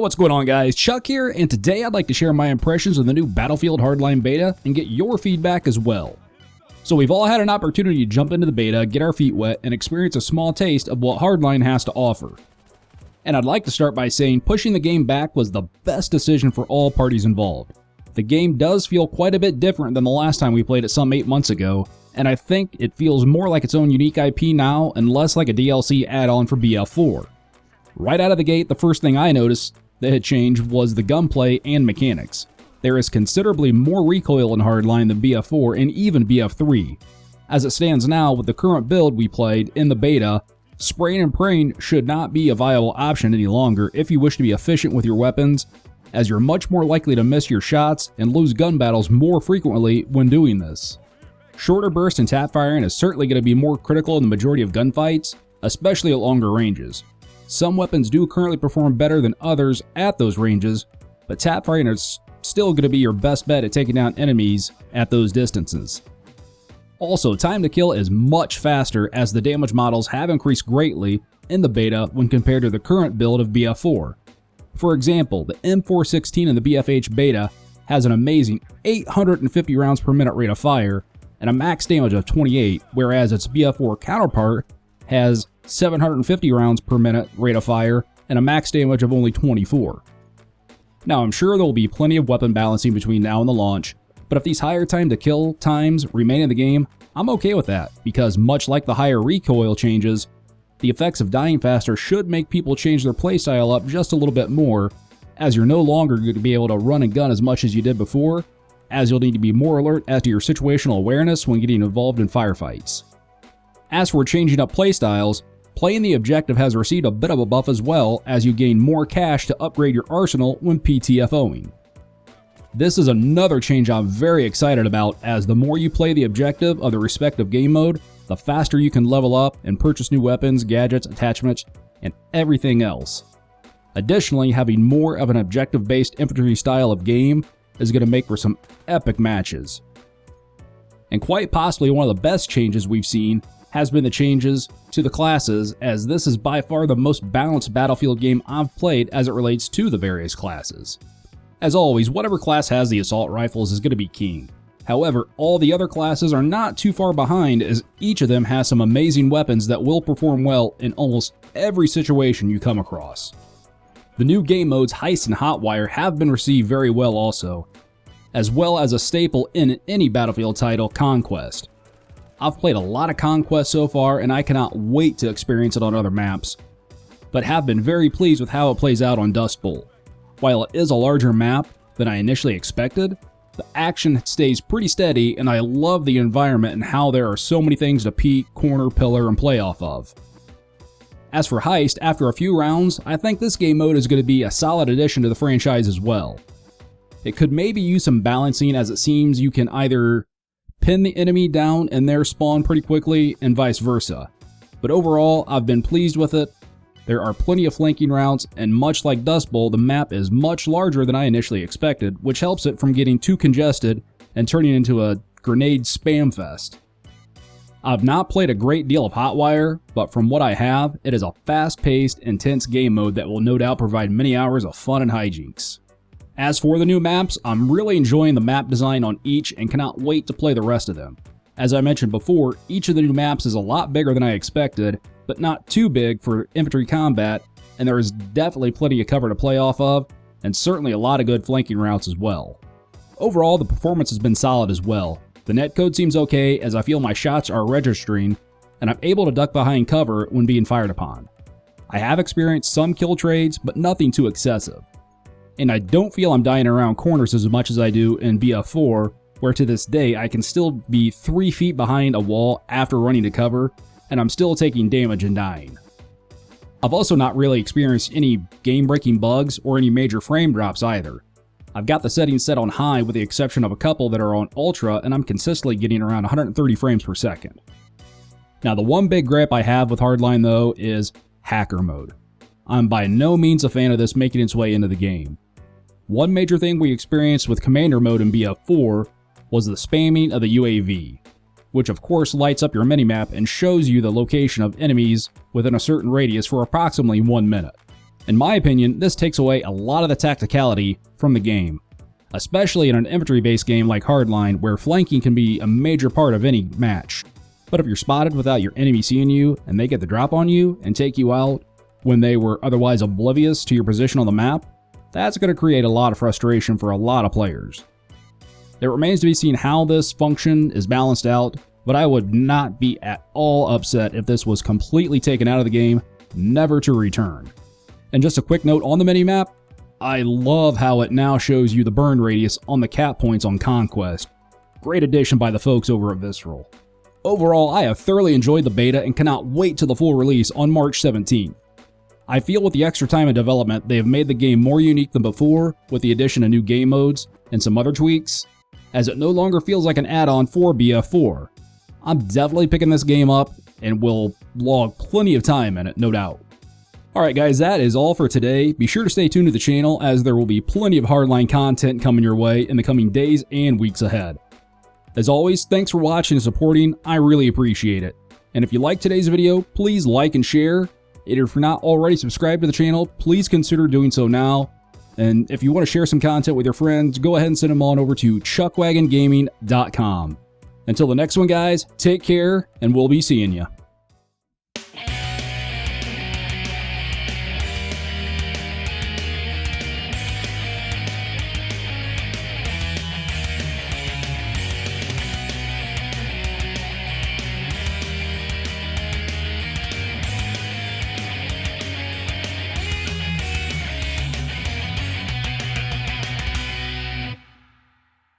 What's going on, guys? Chuck here, and today I'd like to share my impressions of the new Battlefield Hardline Beta and get your feedback as well. So we've all had an opportunity to jump into the beta, get our feet wet, and experience a small taste of what Hardline has to offer. And I'd like to start by saying pushing the game back was the best decision for all parties involved. The game does feel quite a bit different than the last time we played it some 8 months ago, and I think it feels more like its own unique IP now and less like a DLC add-on for BF4. Right out of the gate, the first thing I noticed that had changed was the gunplay and mechanics. There is considerably more recoil in Hardline than BF4 and even BF3. As it stands now, with the current build we played in the beta, spraying and praying should not be a viable option any longer if you wish to be efficient with your weapons, as you're much more likely to miss your shots and lose gun battles more frequently when doing this. Shorter burst and tap firing is certainly going to be more critical in the majority of gunfights, especially at longer ranges. Some weapons do currently perform better than others at those ranges, but tap firing is still going to be your best bet at taking down enemies at those distances. Also, time to kill is much faster as the damage models have increased greatly in the beta when compared to the current build of BF4. For example, the M416 in the BFH beta has an amazing 850 rounds per minute rate of fire and a max damage of 28, whereas its BF4 counterpart has 750 rounds per minute rate of fire and a max damage of only 24. Now, I'm sure there will be plenty of weapon balancing between now and the launch, but if these higher time to kill times remain in the game, I'm okay with that, because much like the higher recoil changes, the effects of dying faster should make people change their playstyle up just a little bit more, as you're no longer going to be able to run and gun as much as you did before, as you'll need to be more alert as to your situational awareness when getting involved in firefights. As for changing up playstyles, playing the objective has received a bit of a buff as well, as you gain more cash to upgrade your arsenal when PTFOing. This is another change I'm very excited about, as the more you play the objective of the respective game mode, the faster you can level up and purchase new weapons, gadgets, attachments, and everything else. Additionally, having more of an objective-based infantry style of game is going to make for some epic matches. And quite possibly one of the best changes we've seen has been the changes to the classes, as this is by far the most balanced Battlefield game I've played as it relates to the various classes. As always, whatever class has the assault rifles is going to be king. However, all the other classes are not too far behind, as each of them has some amazing weapons that will perform well in almost every situation you come across. The new game modes Heist and Hotwire have been received very well also, as well as a staple in any Battlefield title, Conquest. I've played a lot of Conquest so far, and I cannot wait to experience it on other maps, but have been very pleased with how it plays out on Dust Bowl. While it is a larger map than I initially expected, the action stays pretty steady, and I love the environment and how there are so many things to peek, corner, pillar, and play off of. As for Heist, after a few rounds, I think this game mode is going to be a solid addition to the franchise as well. It could maybe use some balancing, as it seems you can either pin the enemy down and their spawn pretty quickly, and vice versa. But overall, I've been pleased with it. There are plenty of flanking routes, and much like Dust Bowl, the map is much larger than I initially expected, which helps it from getting too congested and turning into a grenade spam fest. I've not played a great deal of Hotwire, but from what I have, it is a fast-paced, intense game mode that will no doubt provide many hours of fun and hijinks. As for the new maps, I'm really enjoying the map design on each and cannot wait to play the rest of them. As I mentioned before, each of the new maps is a lot bigger than I expected, but not too big for infantry combat, and there is definitely plenty of cover to play off of, and certainly a lot of good flanking routes as well. Overall, the performance has been solid as well. The netcode seems okay, as I feel my shots are registering, and I'm able to duck behind cover when being fired upon. I have experienced some kill trades, but nothing too excessive. And I don't feel I'm dying around corners as much as I do in BF4, where to this day I can still be 3 feet behind a wall after running to cover, and I'm still taking damage and dying. I've also not really experienced any game-breaking bugs or any major frame drops either. I've got the settings set on high with the exception of a couple that are on ultra, and I'm consistently getting around 130 frames per second. Now, the one big gripe I have with Hardline though is hacker mode. I'm by no means a fan of this making its way into the game. One major thing we experienced with Commander mode in BF4 was the spamming of the UAV, which of course lights up your minimap and shows you the location of enemies within a certain radius for approximately 1 minute. In my opinion, this takes away a lot of the tacticality from the game, especially in an infantry-based game like Hardline, where flanking can be a major part of any match. But if you're spotted without your enemy seeing you, and they get the drop on you and take you out when they were otherwise oblivious to your position on the map, that's going to create a lot of frustration for a lot of players. It remains to be seen how this function is balanced out, but I would not be at all upset if this was completely taken out of the game, never to return. And just a quick note on the minimap, I love how it now shows you the burn radius on the cap points on Conquest. Great addition by the folks over at Visceral. Overall, I have thoroughly enjoyed the beta and cannot wait till the full release on March 17th. I feel with the extra time in development, they have made the game more unique than before with the addition of new game modes and some other tweaks, as it no longer feels like an add-on for BF4. I'm definitely picking this game up and will log plenty of time in it, no doubt. Alright guys, that is all for today. Be sure to stay tuned to the channel as there will be plenty of Hardline content coming your way in the coming days and weeks ahead. As always, thanks for watching and supporting, I really appreciate it. And if you liked today's video, please like and share. And if you're not already subscribed to the channel, please consider doing so now. And if you want to share some content with your friends, go ahead and send them on over to chuckwagongaming.com. Until the next one guys, take care and we'll be seeing ya.